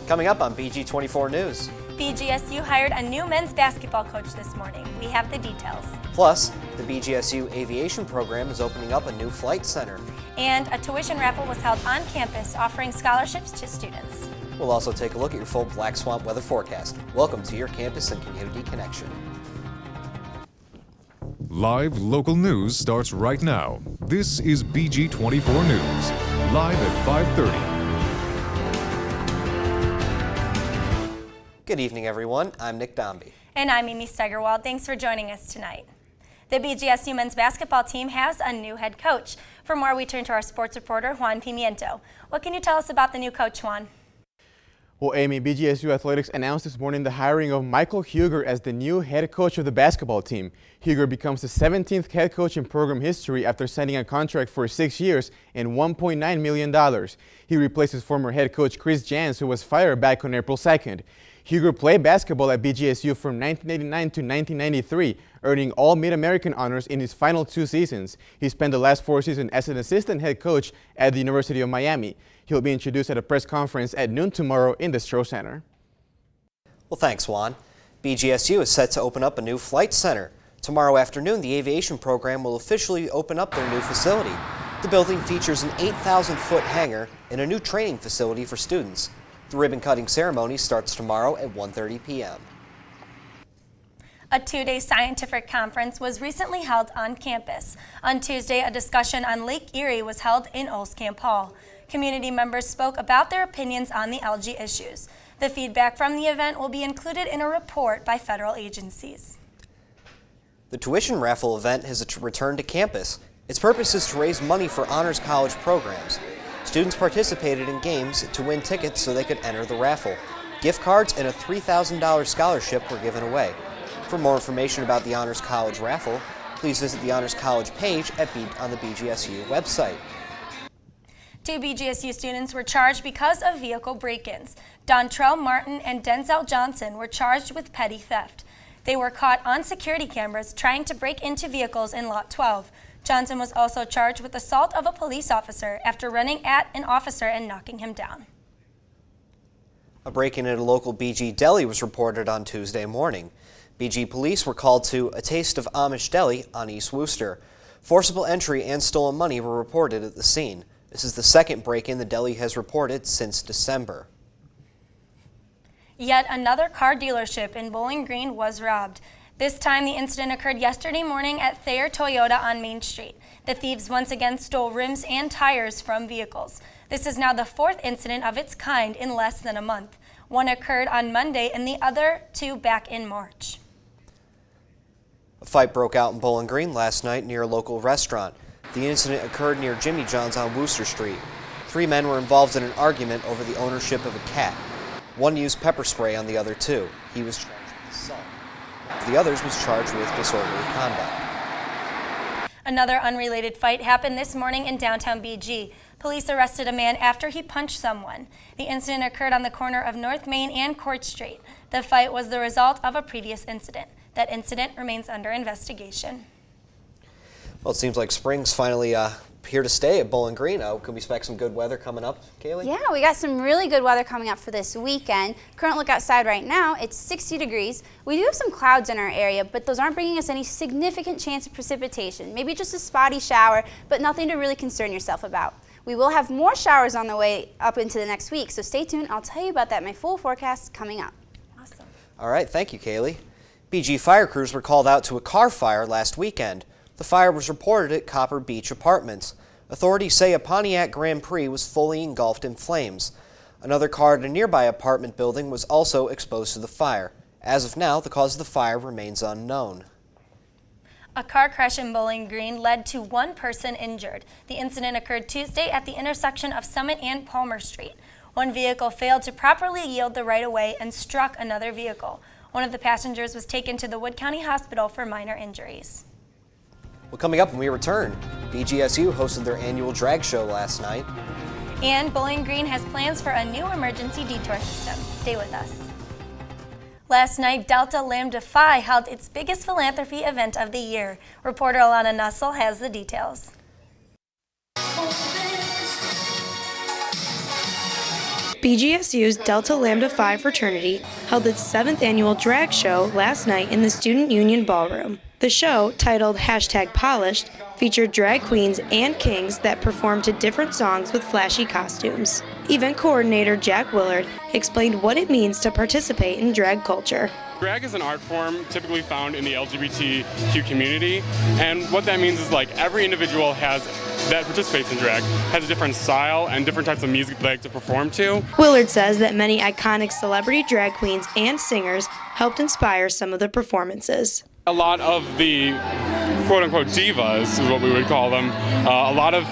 Coming up on BG24 News. BGSU hired a new men's basketball coach this morning. We have the details. Plus, the BGSU aviation program is opening up a new flight center. And a tuition raffle was held on campus offering scholarships to students. We'll also take a look at your full Black Swamp weather forecast. Welcome to your Campus and Community Connection. Live local news starts right now. This is BG24 News, live at 5:30. Good evening, everyone. I'm Nick Dombey. And I'm Amy Steigerwald. Thanks for joining us tonight. The BGSU men's basketball team has a new head coach. For more, we turn to our sports reporter, Juan Pimiento. What can you tell us about the new coach, Juan? Well, Amy, BGSU Athletics announced this morning the hiring of Michael Huger as the new head coach of the basketball team. Huger becomes the 17th head coach in program history after signing a contract for 6 years and $1.9 million. He replaces former head coach Chris Jans, who was fired back on April 2nd. Huger played basketball at BGSU from 1989 to 1993, earning all Mid-American honors in his final 2 seasons. He spent the last 4 seasons as an assistant head coach at the University of Miami. He'll be introduced at a press conference at noon tomorrow in the Stroh Center. Well, thanks, Juan. BGSU is set to open up a new flight center. Tomorrow afternoon, the aviation program will officially open up their new facility. The building features an 8,000-foot hangar and a new training facility for students. The ribbon-cutting ceremony starts tomorrow at 1:30 p.m. A 2-day scientific conference was recently held on campus. On Tuesday, a discussion on Lake Erie was held in Olskamp Hall. Community members spoke about their opinions on the algae issues. The feedback from the event will be included in a report by federal agencies. The tuition raffle event has returned to campus. Its purpose is to raise money for honors college programs. Students participated in games to win tickets so they could enter the raffle. Gift cards and a $3,000 scholarship were given away. For more information about the Honors College raffle, please visit the Honors College page on the BGSU website. 2 BGSU students were charged because of vehicle break-ins. Dontrell Martin and Denzel Johnson were charged with petty theft. They were caught on security cameras trying to break into vehicles in Lot 12. Johnson was also charged with assault of a police officer after running at an officer and knocking him down. A break-in at a local BG deli was reported on Tuesday morning. BG police were called to a Taste of Amish Deli on East Wooster. Forcible entry and stolen money were reported at the scene. This is the second break-in the deli has reported since December. Yet another car dealership in Bowling Green was robbed. This time, the incident occurred yesterday morning at Thayer Toyota on Main Street. The thieves once again stole rims and tires from vehicles. This is now the 4th incident of its kind in less than a month. One occurred on Monday and the other 2 back in March. A fight broke out in Bowling Green last night near a local restaurant. The incident occurred near Jimmy John's on Wooster Street. 3 men were involved in an argument over the ownership of a cat. One used pepper spray on the other 2. He was charged with assault. The others was charged with disorderly conduct. Another unrelated fight happened this morning in downtown BG. Police arrested a man after he punched someone. The incident occurred on the corner of North Main and Court Street. The fight was the result of a previous incident. That incident remains under investigation. Well, it seems like spring's finally here to stay at Bowling Green. Can we expect some good weather coming up, Kaylee? Yeah, we got some really good weather coming up for this weekend. Current look outside right now, it's 60 degrees. We do have some clouds in our area, but those aren't bringing us any significant chance of precipitation. Maybe just a spotty shower, but nothing to really concern yourself about. We will have more showers on the way up into the next week, so stay tuned. I'll tell you about that in my full forecast coming up. Awesome. All right, thank you, Kaylee. BG fire crews were called out to a car fire last weekend. The fire was reported at Copper Beach Apartments. Authorities say a Pontiac Grand Prix was fully engulfed in flames. Another car at a nearby apartment building was also exposed to the fire. As of now, the cause of the fire remains unknown. A car crash in Bowling Green led to 1 person injured. The incident occurred Tuesday at the intersection of Summit and Palmer Street. One vehicle failed to properly yield the right-of-way and struck another vehicle. One of the passengers was taken to the Wood County Hospital for minor injuries. Well, coming up when we return, BGSU hosted their annual drag show last night. And Bowling Green has plans for a new emergency detour system. Stay with us. Last night, Delta Lambda Phi held its biggest philanthropy event of the year. Reporter Alana Nussel has the details. BGSU's Delta Lambda Phi fraternity held its 7th annual drag show last night in the Student Union Ballroom. The show, titled #Polished, featured drag queens and kings that performed to different songs with flashy costumes. Event coordinator Jack Willard explained what it means to participate in drag culture. Drag is an art form typically found in the LGBTQ community, and what that means is like every individual that participates in drag has a different style and different types of music they like to perform to. Willard says that many iconic celebrity drag queens and singers helped inspire some of the performances. A lot of the quote-unquote divas is what we would call them. A lot of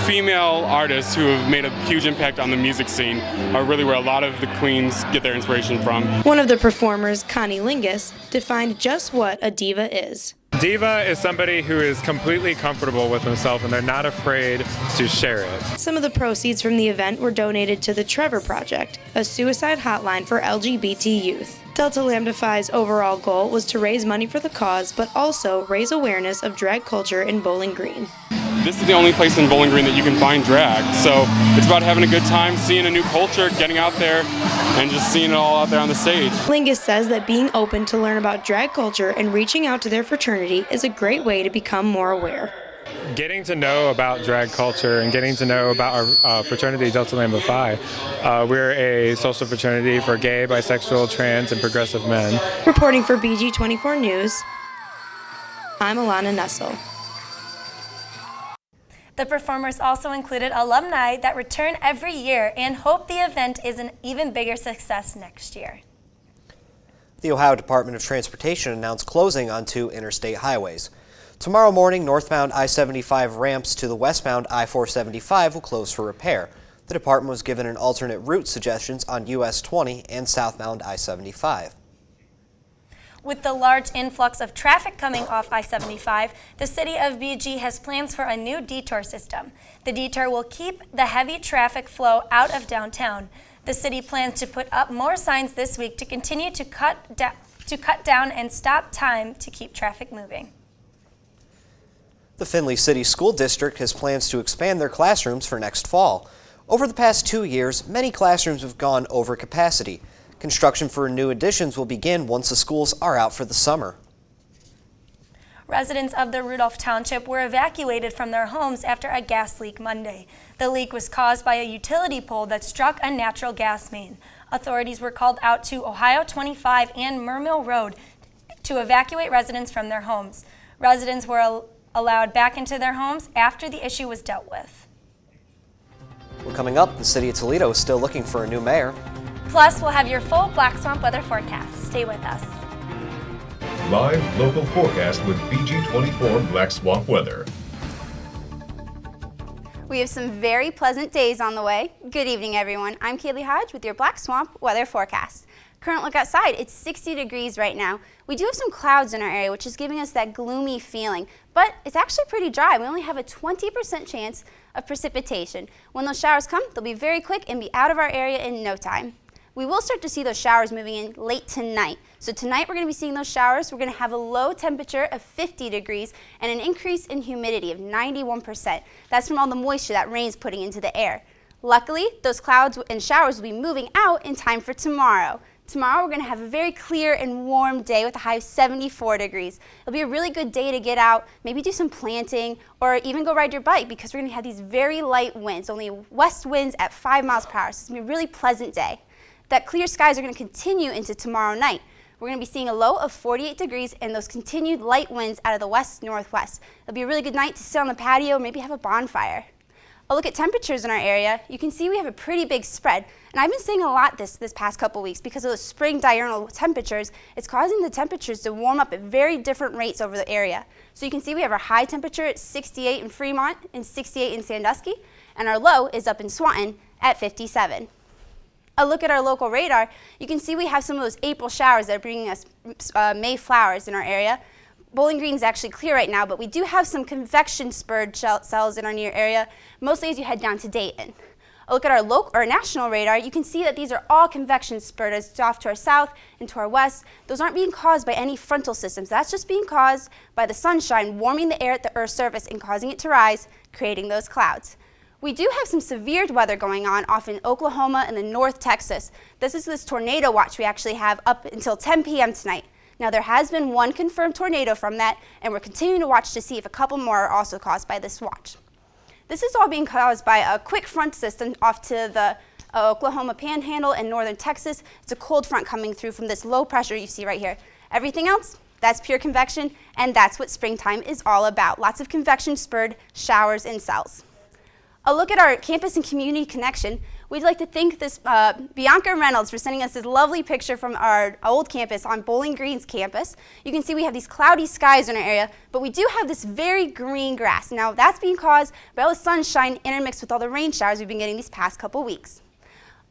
female artists who have made a huge impact on the music scene are really where a lot of the queens get their inspiration from. One of the performers, Connie Lingus, defined just what a diva is. Diva is somebody who is completely comfortable with themselves and they're not afraid to share it. Some of the proceeds from the event were donated to the Trevor Project, a suicide hotline for LGBT youth. Delta Lambda Phi's overall goal was to raise money for the cause, but also raise awareness of drag culture in Bowling Green. This is the only place in Bowling Green that you can find drag, so it's about having a good time, seeing a new culture, getting out there, and just seeing it all out there on the stage. Lingus says that being open to learn about drag culture and reaching out to their fraternity is a great way to become more aware. Getting to know about drag culture and getting to know about our fraternity, Delta Lambda Phi. We're a social fraternity for gay, bisexual, trans, and progressive men. Reporting for BG24 News, I'm Alana Nessel. The performers also included alumni that return every year and hope the event is an even bigger success next year. The Ohio Department of Transportation announced closing on 2 interstate highways. Tomorrow morning, northbound I-75 ramps to the westbound I-475 will close for repair. The department was given an alternate route suggestions on US 20 and southbound I-75. With the large influx of traffic coming off I-75, the city of BG has plans for a new detour system. The detour will keep the heavy traffic flow out of downtown. The city plans to put up more signs this week to continue to cut down and stop time to keep traffic moving. The Findlay City School District has plans to expand their classrooms for next fall. Over the past 2 years, many classrooms have gone over capacity. Construction for new additions will begin once the schools are out for the summer. Residents of the Rudolph Township were evacuated from their homes after a gas leak Monday. The leak was caused by a utility pole that struck a natural gas main. Authorities were called out to Ohio 25 and Mermill Road to evacuate residents from their homes. Residents were allowed back into their homes after the issue was dealt with. Well, coming up, the city of Toledo is still looking for a new mayor. Plus, we'll have your full Black Swamp weather forecast. Stay with us. Live local forecast with BG24 Black Swamp Weather. We have some very pleasant days on the way. Good evening, everyone. I'm Kaylee Hodge with your Black Swamp weather forecast. Current look outside, it's 60 degrees right now. We do have some clouds in our area, which is giving us that gloomy feeling, but it's actually pretty dry. We only have a 20% chance of precipitation. When those showers come, they'll be very quick and be out of our area in no time. We will start to see those showers moving in late tonight. So tonight we're going to be seeing those showers. We're going to have a low temperature of 50 degrees and an increase in humidity of 91%. That's from all the moisture that rain's putting into the air. Luckily, those clouds and showers will be moving out in time for tomorrow. Tomorrow we're going to have a very clear and warm day with a high of 74 degrees. It'll be a really good day to get out, maybe do some planting, or even go ride your bike because we're going to have these very light winds, only west winds at 5 miles per hour. So it's going to be a really pleasant day. That clear skies are going to continue into tomorrow night. We're going to be seeing a low of 48 degrees and those continued light winds out of the west-northwest. It'll be a really good night to sit on the patio, maybe have a bonfire. A look at temperatures in our area, you can see we have a pretty big spread. And I've been seeing a lot this past couple weeks because of those spring diurnal temperatures. It's causing the temperatures to warm up at very different rates over the area. So you can see we have our high temperature at 68 in Fremont and 68 in Sandusky, and our low is up in Swanton at 57. A look at our local radar, you can see we have some of those April showers that are bringing us May flowers in our area. Bowling Green is actually clear right now, but we do have some convection spurred cells in our near area, mostly as you head down to Dayton. A look at our local or national radar, you can see that these are all convection spurred as off to our south and to our west. Those aren't being caused by any frontal systems. That's just being caused by the sunshine warming the air at the Earth's surface and causing it to rise, creating those clouds. We do have some severe weather going on off in Oklahoma and the North Texas. This is this tornado watch we actually have up until 10 p.m. tonight. Now there has been one confirmed tornado from that, and we're continuing to watch to see if a couple more are also caused by this watch. This is all being caused by a quick front system off to the Oklahoma Panhandle and northern Texas. It's a cold front coming through from this low pressure you see right here. Everything else, that's pure convection, and that's what springtime is all about. Lots of convection spurred showers and cells. A look at our campus and community connection. We'd like to thank this Bianca Reynolds for sending us this lovely picture from our old campus on Bowling Green's campus. You can see we have these cloudy skies in our area, but we do have this very green grass. Now that's being caused by all the sunshine intermixed with all the rain showers we've been getting these past couple weeks.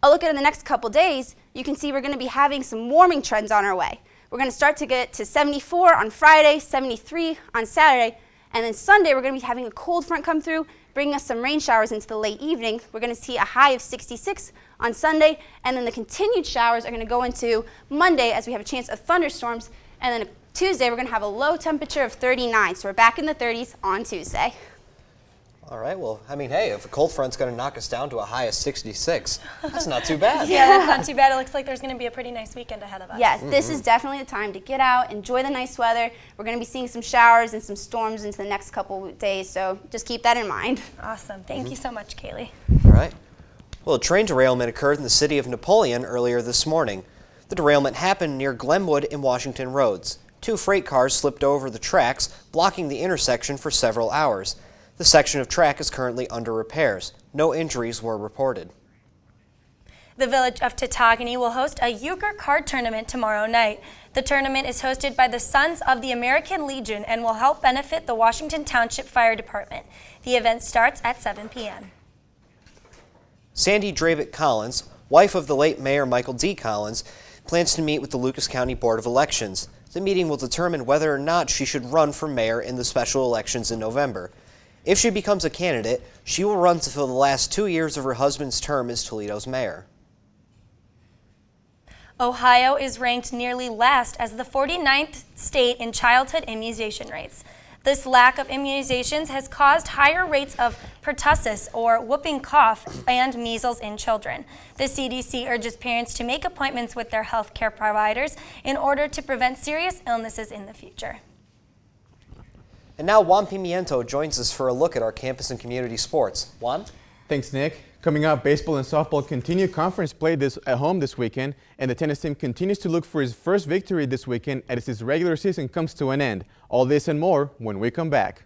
A look at in the next couple days, you can see we're going to be having some warming trends on our way. We're going to start to get to 74 on Friday, 73 on Saturday, and then Sunday we're going to be having a cold front come through, bringing us some rain showers into the late evening. We're going to see a high of 66 on Sunday, and then the continued showers are going to go into Monday as we have a chance of thunderstorms, and then Tuesday we're going to have a low temperature of 39, so we're back in the 30s on Tuesday. All right, well, I mean, hey, if a cold front's going to knock us down to a high of 66, that's not too bad. Yeah, that's not too bad. It looks like there's going to be a pretty nice weekend ahead of us. Yes, this is definitely the time to get out, enjoy the nice weather. We're going to be seeing some showers and some storms into the next couple of days, so just keep that in mind. Awesome. Thank you so much, Kaylee. All right. Well, a train derailment occurred in the city of Napoleon earlier this morning. The derailment happened near Glenwood and Washington Roads. 2 freight cars slipped over the tracks, blocking the intersection for several hours. The section of track is currently under repairs. No injuries were reported. The village of Titagony will host a euchre card tournament tomorrow night. The tournament is hosted by the Sons of the American Legion and will help benefit the Washington Township Fire Department. The event starts at 7 p.m. Sandy Dravitt Collins, wife of the late Mayor Michael D. Collins, plans to meet with the Lucas County Board of Elections. The meeting will determine whether or not she should run for mayor in the special elections in November. If she becomes a candidate, she will run to fill the last 2 years of her husband's term as Toledo's mayor. Ohio is ranked nearly last as the 49th state in childhood immunization rates. This lack of immunizations has caused higher rates of pertussis, or whooping cough, and measles in children. The CDC urges parents to make appointments with their health care providers in order to prevent serious illnesses in the future. And now Juan Pimiento joins us for a look at our campus and community sports. Juan? Thanks, Nick. Coming up, baseball and softball continue conference play at home this weekend, and the tennis team continues to look for its first victory this weekend as its regular season comes to an end. All this and more when we come back.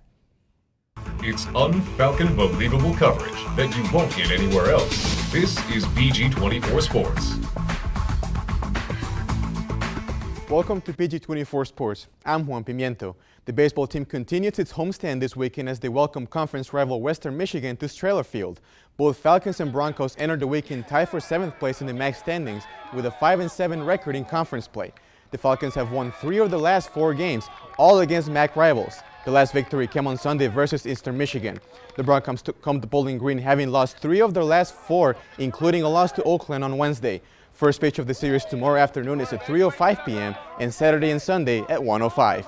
It's un-Falcon believable coverage that you won't get anywhere else. This is BG24 Sports. Welcome to BG24 Sports. I'm Juan Pimiento. The baseball team continues its homestand this weekend as they welcome conference rival Western Michigan to Strehler Field. Both Falcons and Broncos entered the weekend tied for 7th place in the MAC standings with a 5-7 record in conference play. The Falcons have won 3 of the last 4 games, all against MAC rivals. The last victory came on Sunday versus Eastern Michigan. The Broncos come to Bowling Green having lost 3 of their last 4, including a loss to Oakland on Wednesday. First pitch of the series tomorrow afternoon is at 3:05 p.m. and Saturday and Sunday at 1:05.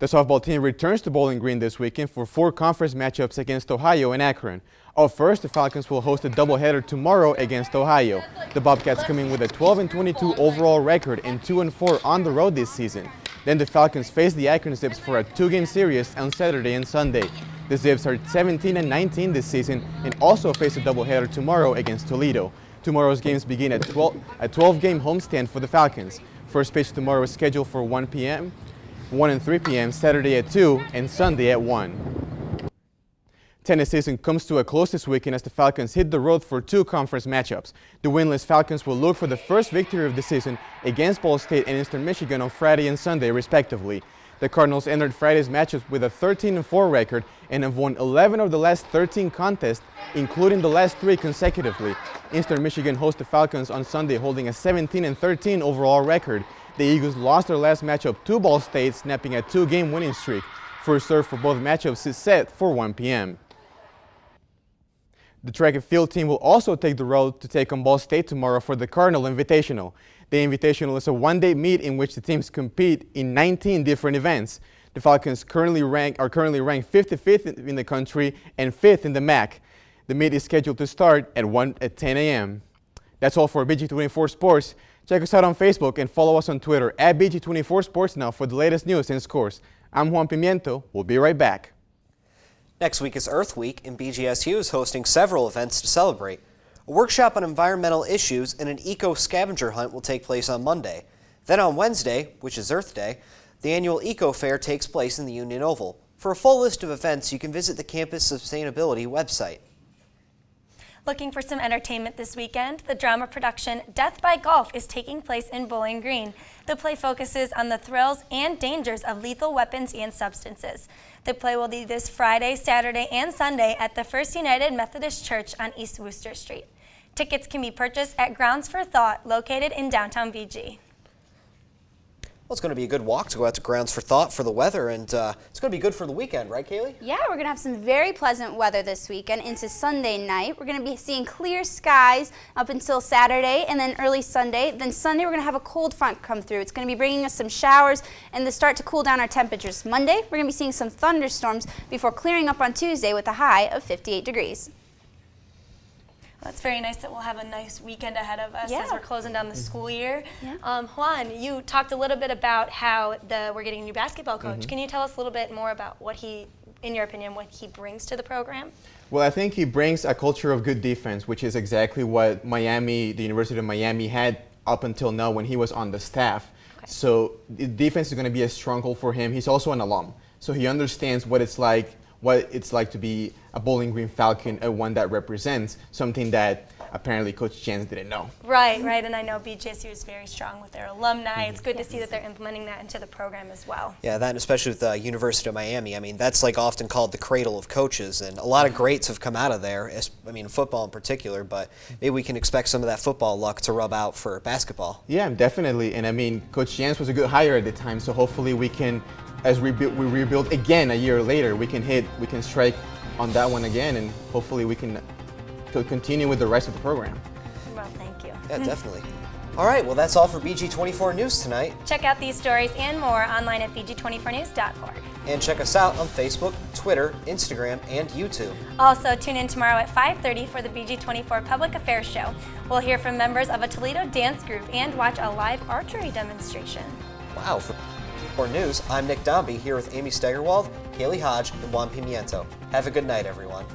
The softball team returns to Bowling Green this weekend for 4 conference matchups against Ohio and Akron. Up first, the Falcons will host a doubleheader tomorrow against Ohio. The Bobcats come in with a 12-22 overall record and 2-4 on the road this season. Then the Falcons face the Akron Zips for a 2-game series on Saturday and Sunday. The Zips are 17-19 this season and also face a doubleheader tomorrow against Toledo. Tomorrow's games begin at 12-game homestand for the Falcons. First pitch tomorrow is scheduled for 1 p.m., 1 and 3 p.m., Saturday at 2, and Sunday at 1. Tennis season comes to a close this weekend as the Falcons hit the road for 2 conference matchups. The winless Falcons will look for the first victory of the season against Ball State and Eastern Michigan on Friday and Sunday, respectively. The Cardinals entered Friday's matchups with a 13-4 record and have won 11 of the last 13 contests, including the last 3 consecutively. Eastern Michigan hosts the Falcons on Sunday, holding a 17-13 overall record. The Eagles lost their last matchup to Ball State, snapping a 2-game winning streak. First serve for both matchups is set for 1 p.m. The track and field team will also take the road to take on Ball State tomorrow for the Cardinal Invitational. The Invitational is a one-day meet in which the teams compete in 19 different events. The Falcons are currently ranked 55th in the country and 5th in the MAC. The meet is scheduled to start at 10 a.m. That's all for BG24 Sports. Check us out on Facebook and follow us on Twitter at BG24 Sports now for the latest news and scores. I'm Juan Pimiento. We'll be right back. Next week is Earth Week, and BGSU is hosting several events to celebrate. A workshop on environmental issues and an eco-scavenger hunt will take place on Monday. Then on Wednesday, which is Earth Day, the annual Eco Fair takes place in the Union Oval. For a full list of events, you can visit the campus sustainability website. Looking for some entertainment this weekend? The drama production Death by Golf is taking place in Bowling Green. The play focuses on the thrills and dangers of lethal weapons and substances. The play will be this Friday, Saturday, and Sunday at the First United Methodist Church on East Wooster Street. Tickets can be purchased at Grounds for Thought, located in downtown BG. Well, it's going to be a good walk to go out to Grounds for Thought for the weather, and it's going to be good for the weekend, right, Kaylee? Yeah, we're going to have some very pleasant weather this weekend into Sunday night. We're going to be seeing clear skies up until Saturday and then early Sunday. Then Sunday, we're going to have a cold front come through. It's going to be bringing us some showers and the start to cool down our temperatures. Monday, we're going to be seeing some thunderstorms before clearing up on Tuesday with a high of 58 degrees. That's very nice that we'll have a nice weekend ahead of us Yeah. as we're closing down the school year. Yeah. Juan, you talked a little bit about how we're getting a new basketball coach. Can you tell us a little bit more about what he, in your opinion, what he brings to the program? Well, I think he brings a culture of good defense, which is exactly what Miami, the University of Miami, had up until now when he was on the staff. Okay. So the defense is going to be a stronghold for him. He's also an alum, so he understands what it's like to be a Bowling Green Falcon, one that represents something that apparently Coach Jans didn't know. Right, and I know BGSU is very strong with their alumni. It's good to see that they're implementing that into the program as well. Yeah, that, and especially with the University of Miami. I mean, that's like often called the cradle of coaches, and a lot of greats have come out of there, I mean, football in particular, but maybe we can expect some of that football luck to rub out for basketball. Yeah, definitely. And I mean, Coach Jans was a good hire at the time, so hopefully we can, as we rebuild again a year later, we can strike on that one again, and hopefully we can continue with the rest of the program. Well, thank you. Yeah, definitely. All right, well, that's all for BG24 News tonight. Check out these stories and more online at bg24news.org. And check us out on Facebook, Twitter, Instagram, and YouTube. Also, tune in tomorrow at 5:30 for the BG24 Public Affairs Show. We'll hear from members of a Toledo dance group and watch a live archery demonstration. Wow. For News, I'm Nick Dombey here with Amy Stegerwald, Kaylee Hodge, and Juan Pimiento. Have a good night, everyone.